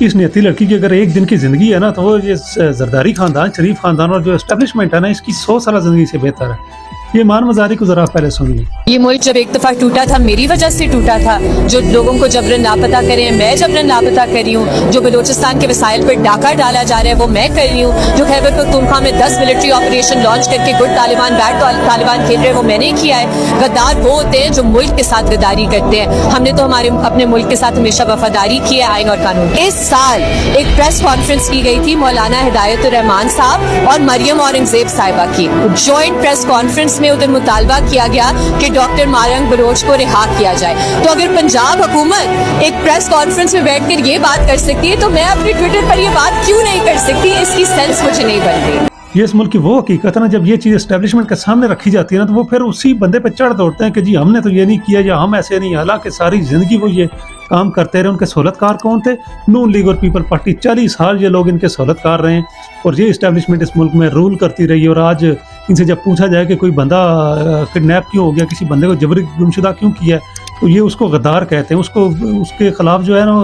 اس نیتی لڑکی کی اگر ایک دن کی زندگی ہے نا تو وہ یہ زرداری خاندان، شریف خاندان اور جو اسٹیبلشمنٹ ہے نا اس کی 100 سالہ زندگی سے بہتر ہے. یہ ایمان مزاری کو ذرا پہلے سن لیں. یہ ملک جب ایک دفعہ ٹوٹا تھا میری وجہ سے ٹوٹا تھا. جو لوگوں کو جبرن لاپتہ کرے ہیں میں جبرن لاپتہ کر رہی ہوں. جو بلوچستان کے وسائل پر ڈاکہ ڈالا جا رہا ہے وہ میں کر رہی ہوں. جو خیبر پختونخوا میں 10 ملٹری آپریشن لانچ کر کے گڈ طالبان بیڈ طالبان کھیل رہے ہیں وہ میں نے کیا ہے. غدار وہ ہوتے ہیں جو ملک کے ساتھ غداری کرتے ہیں. ہم نے تو اپنے ملک کے ساتھ ہمیشہ وفاداری کی ہے آئین اور قانون. اس سال ایک پریس کانفرنس کی گئی تھی مولانا ہدایت الرحمان صاحب اور مریم اورنگزیب صاحبہ کی. جوائنٹ پریس کانفرنس میں ادھر مطالبہ کیا گیا کہ ڈاکٹر مارنگ بلوچ کو رہا کیا جائے. تو اگر پنجاب حکومت ایک پریس کانفرنس میں بیٹھ کر یہ بات کر سکتی ہے تو میں اپنے ٹویٹر پر یہ بات کیوں نہیں کر سکتی؟ اس کی سینس مجھے نہیں بنتی. یہ اس ملک کی وہ حقیقت ہے نا، جب یہ چیز اسٹیبلشمنٹ کے سامنے رکھی جاتی ہے نا تو وہ پھر اسی بندے پہ چڑھ دوڑتے ہیں کہ جی ہم نے تو یہ نہیں کیا یا ہم ایسے نہیں. حالانکہ ساری زندگی وہ یہ کام کرتے رہے. ان کے سہولت کار کون تھے؟ نون لیگ اور پیپل پارٹی. 40 سال یہ لوگ ان کے سہولت کار رہے ہیں اور یہ اسٹیبلشمنٹ اس ملک میں رول کرتی رہی ہے. اور آج ان سے جب پوچھا جائے کہ کوئی بندہ کڈنیپ کیوں ہو گیا، کسی بندے کو جبری گمشدہ کیوں کیا ہے، تو یہ اس کو غدار کہتے ہیں. اس کے خلاف جو ہے نا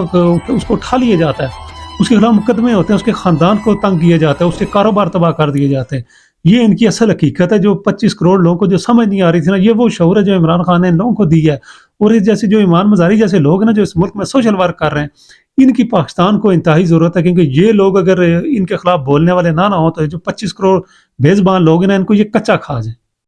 اس کو اٹھا لیا جاتا ہے، اس کے خلاف مقدمے ہوتے ہیں، اس کے خاندان کو تنگ کیا جاتا ہے، اس کے کاروبار تباہ کر دیے جاتے ہیں. یہ ان کی اصل حقیقت ہے جو 25 کروڑ لوگوں کو جو سمجھ نہیں آ رہی تھی نا. یہ وہ شعور ہے جو عمران خان نے ان لوگوں کو دی ہے. اور اس جیسے جو ایمان مزاری جیسے لوگ ہیں نا جو اس ملک میں سوشل ورک کر رہے ہیں، ان کی پاکستان کو انتہائی ضرورت ہے. کیونکہ یہ لوگ اگر ان کے خلاف بولنے والے نہ ہوں تو جو 25 کروڑ بے زبان لوگ ہیں نا ان کو یہ کچا کھا جائیں.